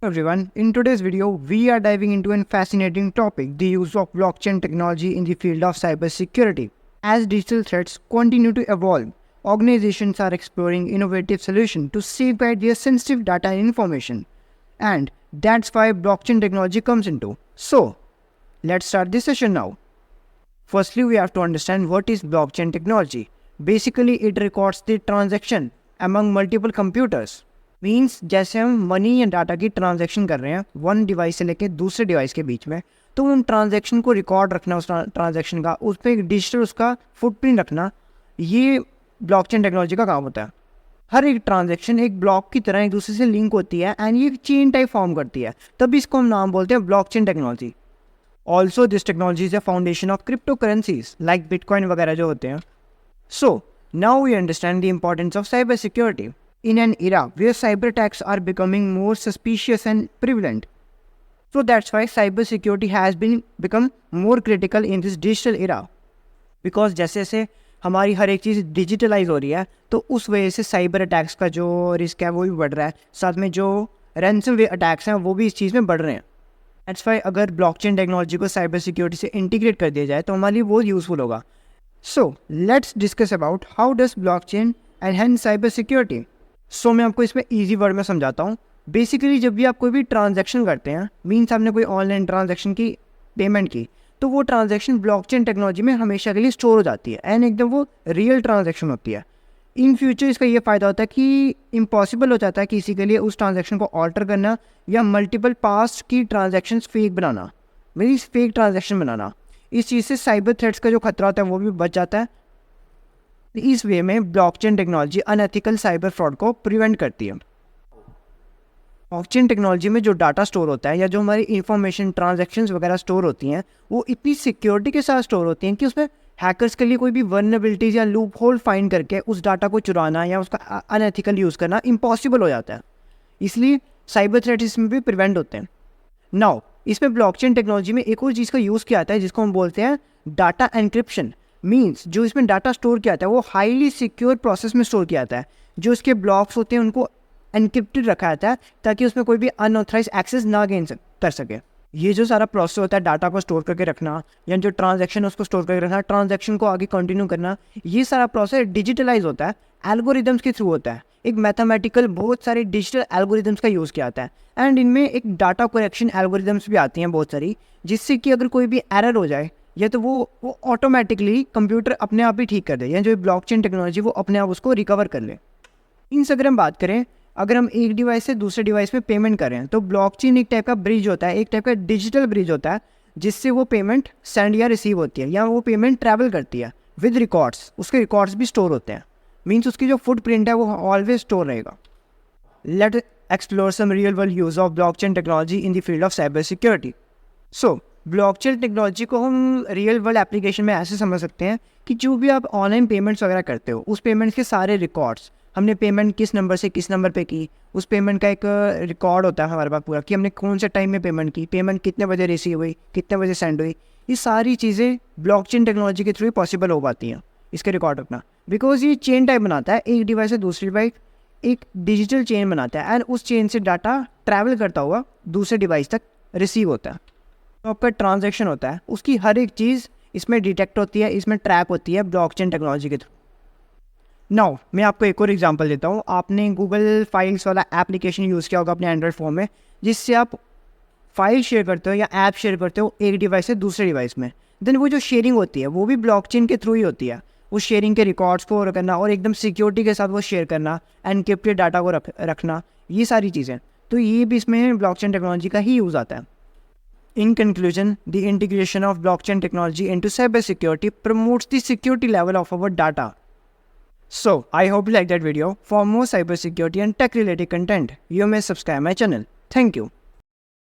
Everyone, in today's video, we are diving into a fascinating topic, the use of blockchain technology in the field of cybersecurity. As digital threats continue to evolve, organizations are exploring innovative solutions to safeguard their sensitive data and information. And that's why blockchain technology comes into. So, let's start this session now. Firstly, we have to understand what is blockchain technology. Basically, it records the transaction among multiple computers. Means जैसे हम money या data की transaction कर रहे हैं one device से लेके दूसरे डिवाइस के बीच में, तो उन ट्रांजैक्शन को रिकॉर्ड रखना, उस ट्रांजैक्शन का उस पर एक डिजिटल उसका फुटप्रिंट रखना, ये ब्लॉकचेन टेक्नोलॉजी का काम होता है। हर एक ट्रांजैक्शन एक ब्लॉक की तरह एक दूसरे से लिंक होती है एंड ये चेन टाइप फॉर्म करती है, तभी इसको हम नाम बोलते हैं blockchain technology. Also this technology is a foundation of crypto currencies like bitcoin वगैरह जो होते हैं। So now we understand the importance of cyber security in an era where cyber attacks are becoming more suspicious and prevalent. So that's why cybersecurity has become more critical in this digital era. Because जैसे जैसे हमारी हर एक चीज़ digitalise हो रही है, तो उस वजह से साइबर अटैक्स का जो रिस्क है वो भी बढ़ रहा है, साथ में जो रैंसमवेयर अटैक्स हैं वो भी इस चीज़ में बढ़ रहे हैं। दैट्स वाई अगर ब्लॉकचेन टेक्नोलॉजी को साइबर सिक्योरिटी से इंटीग्रेट कर दिया जाए तो हमारे लिए बहुत यूजफुल होगा। So let's discuss about how does blockchain enhance cyber security. So मैं आपको इसमें ईजी वर्ड में समझाता हूँ। बेसिकली जब भी आप कोई भी ट्रांजैक्शन करते हैं, मीन्स आपने कोई ऑनलाइन ट्रांजैक्शन की पेमेंट की, तो वो ट्रांजैक्शन ब्लॉकचेन टेक्नोलॉजी में हमेशा के लिए स्टोर हो जाती है एंड एकदम वो रियल ट्रांजैक्शन होती है। इन फ्यूचर इसका ये फ़ायदा होता है कि इम्पॉसिबल हो जाता है किसी के लिए उस ट्रांजैक्शन को ऑल्टर करना या मल्टीपल पास्ट की ट्रांजैक्शन फेक बनाना, मीन्स फेक ट्रांजैक्शन बनाना। इस चीज़ से साइबर थ्रेट्स का जो खतरा होता है वो भी बच जाता है। इस वे में blockchain technology unethical cyber fraud को प्रिवेंट करती है। ब्लॉकचेन टेक्नोलॉजी में जो डाटा स्टोर होता है या जो हमारी इंफॉर्मेशन ट्रांजैक्शंस वगैरह स्टोर होती हैं, वो इतनी सिक्योरिटी के साथ स्टोर होती हैं कि उसमें हैकर्स के लिए कोई भी वल्नरेबिलिटीज या लूप होल फाइंड करके उस डाटा को चुराना या उसका अनएथिकल यूज़ करना इम्पॉसिबल हो जाता है। इसलिए साइबर थ्रेट्स इसमें भी प्रिवेंट होते हैं। नाउ इसमें ब्लॉकचेन टेक्नोलॉजी में एक और चीज़ का यूज़ किया जाता है जिसको हम बोलते हैं डाटा एनक्रिप्शन। मीन्स जो इसमें डाटा स्टोर किया जाता है वो हाईली सिक्योर प्रोसेस में स्टोर किया जाता है। जो इसके ब्लॉक्स होते हैं उनको एनक्रिप्टेड रखा जाता है ताकि उसमें कोई भी अनऑथराइज एक्सेस ना गेन कर सके। ये जो सारा प्रोसेस होता है डाटा को स्टोर करके रखना या जो ट्रांजैक्शन है उसको स्टोर करके रखना, ट्रांजैक्शन को आगे कंटिन्यू करना, ये सारा प्रोसेस डिजिटलाइज होता है, एल्गोरिदम्स के थ्रू होता है। एक मैथमेटिकल बहुत सारे डिजिटल एल्गोरिदम्स का यूज़ किया जाता है एंड इनमें एक डाटा करेक्शन एल्गोरिदम्स भी आती हैं बहुत सारी, जिससे कि अगर कोई भी एरर हो जाए या तो वो ऑटोमेटिकली कंप्यूटर अपने आप ही ठीक कर दे, या जो ब्लॉकचेन टेक्नोलॉजी वो अपने आप उसको रिकवर कर ले। इनसे अगर हम बात करें, अगर हम एक डिवाइस से दूसरे डिवाइस में पेमेंट करें तो ब्लॉकचेन एक टाइप का ब्रिज होता है, एक टाइप का डिजिटल ब्रिज होता है, जिससे वो पेमेंट सेंड या रिसीव होती है या वो पेमेंट ट्रैवल करती है विद रिकॉर्ड्स। उसके रिकॉर्ड्स भी स्टोर होते हैं, मीन्स उसकी जो फुटप्रिंट है वो ऑलवेज स्टोर रहेगा। Let explore some real world use of blockchain technology in the field of cyber security. So blockchain technology को हम रियल वर्ल्ड एप्लीकेशन में ऐसे समझ सकते हैं कि जो भी आप ऑनलाइन पेमेंट्स वगैरह करते हो, उस पेमेंट्स के सारे रिकॉर्ड्स, हमने पेमेंट किस नंबर से किस नंबर पे की, उस पेमेंट का एक रिकॉर्ड होता है हमारे पास पूरा कि हमने कौन से टाइम में पेमेंट की, पेमेंट कितने बजे रिसीव हुई, कितने बजे सेंड हुई। ये सारी चीज़ें ब्लॉकचेन टेक्नोलॉजी के थ्रू पॉसिबल हो पाती हैं, इसके रिकॉर्ड रखना, बिकॉज ये चेन टाइप बनाता है। एक डिवाइस से दूसरी डिवाइस एक डिजिटल चेन बनाता है एंड उस चेन से डाटा ट्रैवल करता हुआ दूसरे डिवाइस तक रिसीव होता है। तो आपका ट्रांजैक्शन होता है, उसकी हर एक चीज़ इसमें डिटेक्ट होती है, इसमें ट्रैक होती है ब्लॉकचेन टेक्नोलॉजी के थ्रू। नाउ मैं आपको एक और एग्जांपल देता हूँ। आपने गूगल फाइल्स वाला एप्लीकेशन यूज़ किया होगा अपने एंड्रॉयड फ़ोन में, जिससे आप फाइल शेयर करते हो या ऐप शेयर करते हो एक डिवाइस से दूसरे डिवाइस में। देन वो जो शेयरिंग होती है वो भी ब्लॉकचेन के थ्रू ही होती है। उस शेयरिंग के रिकॉर्ड्स को करना और एकदम सिक्योरिटी के साथ वो शेयर करना, एनक्रिप्टेड डाटा को रखना, ये सारी चीज़ें, तो ये भी इसमें ब्लॉकचेन टेक्नोलॉजी का ही यूज़ आता है। In conclusion, the integration of blockchain technology into cybersecurity promotes the security level of our data. So, I hope you like that video. For more cybersecurity and tech-related content, you may subscribe my channel. Thank you.